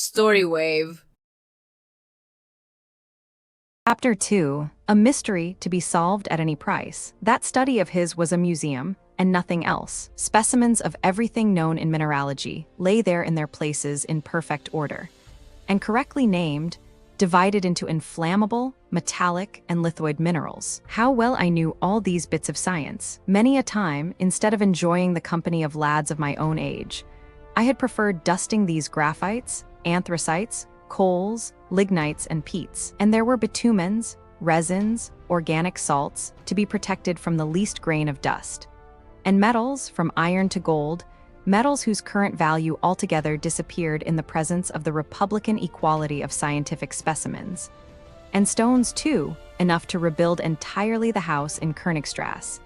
StoryWave. Chapter 2. A mystery to be solved at any price. That study of his was a museum, and nothing else. Specimens of everything known in mineralogy lay there in their places in perfect order. And correctly named, divided into inflammable, metallic, and lithoid minerals. How well I knew all these bits of science. Many a time, instead of enjoying the company of lads of my own age, I had preferred dusting these graphites, anthracites, coals, lignites, and peats. And there were bitumens, resins, organic salts to be protected from the least grain of dust. And metals, from iron to gold, metals whose current value altogether disappeared in the presence of the Republican equality of scientific specimens. And stones, too, enough to rebuild entirely the house in Königstrasse,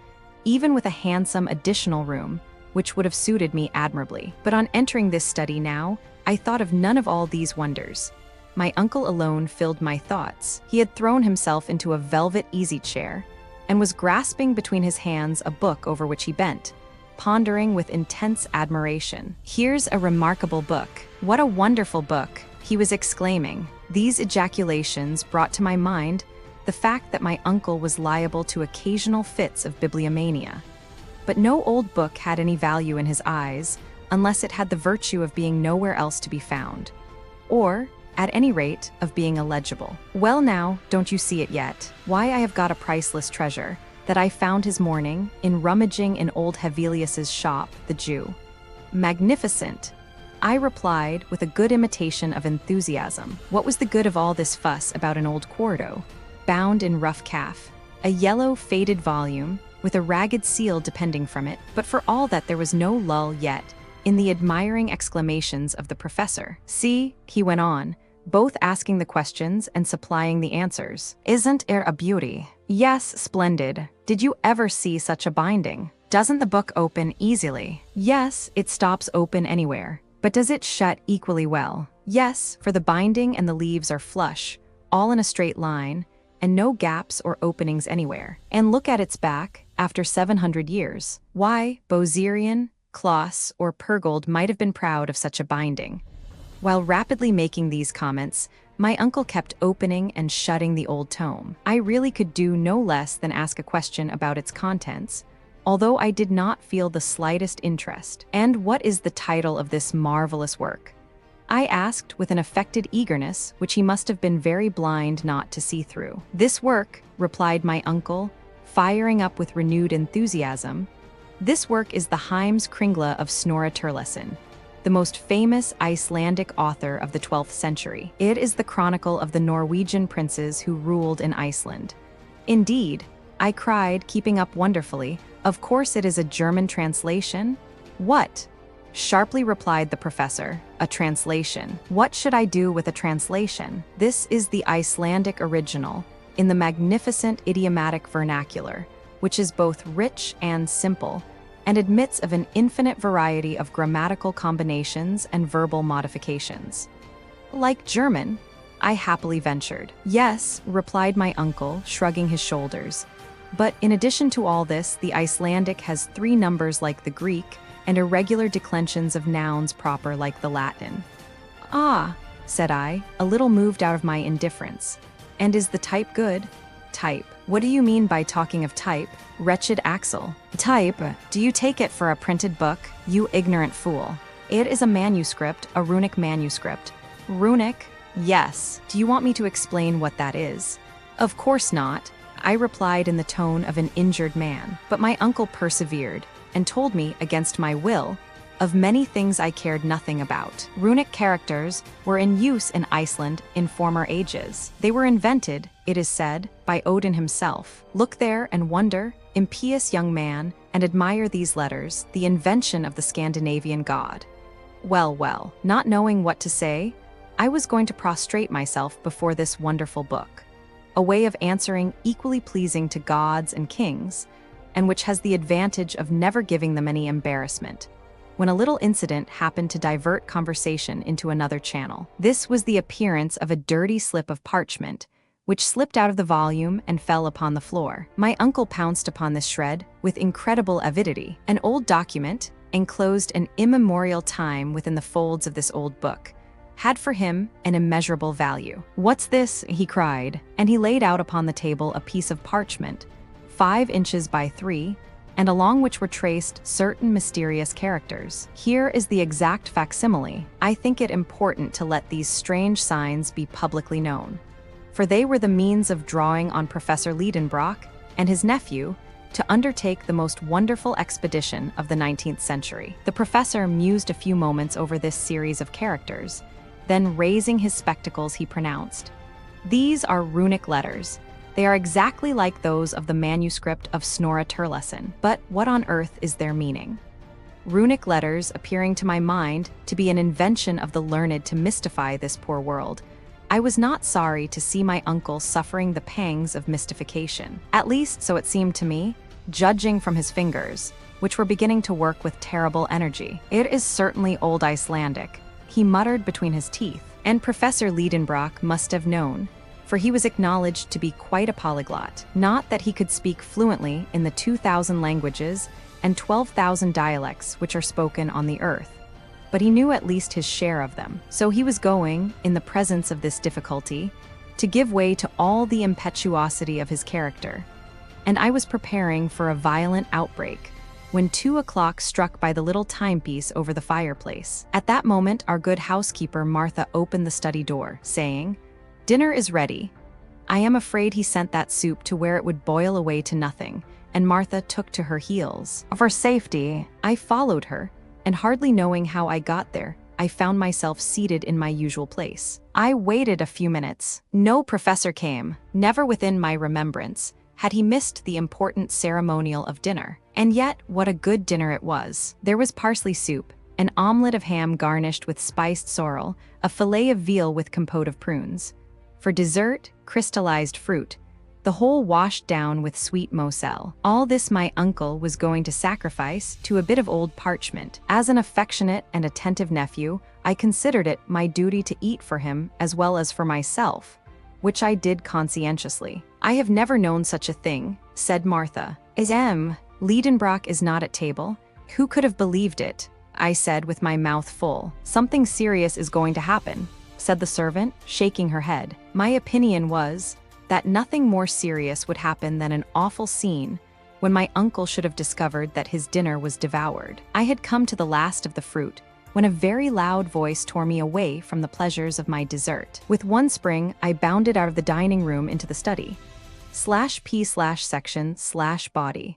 even with a handsome additional room, which would have suited me admirably. But on entering this study now, I thought of none of all these wonders. My uncle alone filled my thoughts. He had thrown himself into a velvet easy-chair and was grasping between his hands a book over which he bent, pondering with intense admiration. "Here's a remarkable book. What a wonderful book!" he was exclaiming. These ejaculations brought to my mind the fact that my uncle was liable to occasional fits of bibliomania. But no old book had any value in his eyes unless it had the virtue of being nowhere else to be found, or, at any rate, of being illegible. Well now, don't you see it yet? Why I have got a priceless treasure that I found his morning in rummaging in old Hevelius's shop, the Jew. Magnificent, I replied with a good imitation of enthusiasm. What was the good of all this fuss about an old quarto, bound in rough calf, a yellow, faded volume, with a ragged seal depending from it? But for all that, there was no lull yet in the admiring exclamations of the professor. "See," he went on, both asking the questions and supplying the answers. "Isn't it a beauty?" "Yes, splendid. Did you ever see such a binding? Doesn't the book open easily?" "Yes, it stops open anywhere. But does it shut equally well?" "Yes, for the binding and the leaves are flush, all in a straight line, and no gaps or openings anywhere. And look at its back, after 700 years. Why, Bozerian, Kloss, or Purgold might have been proud of such a binding." While rapidly making these comments, my uncle kept opening and shutting the old tome. I really could do no less than ask a question about its contents, although I did not feel the slightest interest. "And what is the title of this marvelous work?" I asked with an affected eagerness which he must have been very blind not to see through. "This work," replied my uncle, firing up with renewed enthusiasm, "this work is the Heimskringla of Snorre Turleson, the most famous Icelandic author of the 12th century. It is the chronicle of the Norwegian princes who ruled in Iceland." "Indeed," I cried, keeping up wonderfully, "of course it is a German translation?" "What?" sharply replied the professor. "A translation. What should I do with a translation? This is the Icelandic original, in the magnificent idiomatic vernacular, which is both rich and simple, and admits of an infinite variety of grammatical combinations and verbal modifications." "Like German?" I happily ventured. "Yes," replied my uncle, shrugging his shoulders. "But in addition to all this, the Icelandic has 3 numbers like the Greek, and irregular declensions of nouns proper like the Latin." "Ah," said I, a little moved out of my indifference. "And is the type good?" "Type? What do you mean by talking of type, wretched Axel?" "Type? Do you take it for a printed book, you ignorant fool? It is a manuscript, a runic manuscript." "Runic? Yes. Do you want me to explain what that is?" "Of course not," I replied in the tone of an injured man. But my uncle persevered, and told me, against my will, of many things I cared nothing about. Runic characters were in use in Iceland in former ages. They were invented, it is said, by Odin himself. Look there and wonder, impious young man, and admire these letters, the invention of the Scandinavian god. Well, not knowing what to say, I was going to prostrate myself before this wonderful book, a way of answering equally pleasing to gods and kings, and which has the advantage of never giving them any embarrassment, when a little incident happened to divert conversation into another channel. This was the appearance of a dirty slip of parchment, which slipped out of the volume and fell upon the floor. My uncle pounced upon this shred with incredible avidity. An old document, enclosed an immemorial time within the folds of this old book, had for him an immeasurable value. "What's this?" he cried, and he laid out upon the table a piece of parchment, 5 inches by 3, and along which were traced certain mysterious characters. "Here is the exact facsimile. I think it important to let these strange signs be publicly known, for they were the means of drawing on Professor Lidenbrock and his nephew to undertake the most wonderful expedition of the 19th century." The professor mused a few moments over this series of characters. Then, raising his spectacles, he pronounced, "These are runic letters. They are exactly like those of the manuscript of Snorre Turleson. But what on earth is their meaning?" Runic letters appearing to my mind to be an invention of the learned to mystify this poor world, I was not sorry to see my uncle suffering the pangs of mystification. At least, so it seemed to me, judging from his fingers, which were beginning to work with terrible energy. "It is certainly Old Icelandic," he muttered between his teeth, and Professor Lidenbrock must have known, for he was acknowledged to be quite a polyglot. Not that he could speak fluently in the 2,000 languages and 12,000 dialects which are spoken on the earth, but he knew at least his share of them. So he was going, in the presence of this difficulty, to give way to all the impetuosity of his character, and I was preparing for a violent outbreak when 2 o'clock struck by the little timepiece over the fireplace. At that moment, our good housekeeper Martha opened the study door, saying, "Dinner is ready." I am afraid he sent that soup to where it would boil away to nothing, and Martha took to her heels. For safety, I followed her, and hardly knowing how I got there, I found myself seated in my usual place. I waited a few minutes. No professor came. Never within my remembrance had he missed the important ceremonial of dinner. And yet, what a good dinner it was. There was parsley soup, an omelette of ham garnished with spiced sorrel, a fillet of veal with compote of prunes. For dessert, crystallized fruit, the whole washed down with sweet moselle. All this my uncle was going to sacrifice to a bit of old parchment. As an affectionate and attentive nephew, I considered it my duty to eat for him as well as for myself, which I did conscientiously. "I have never known such a thing," said Martha. Lidenbrock is not at table? Who could have believed it?" I said with my mouth full. "Something serious is going to happen," said the servant, shaking her head. My opinion was that nothing more serious would happen than an awful scene when my uncle should have discovered that his dinner was devoured. I had come to the last of the fruit when a very loud voice tore me away from the pleasures of my dessert. With one spring, I bounded out of the dining room into the study. /p/section/body.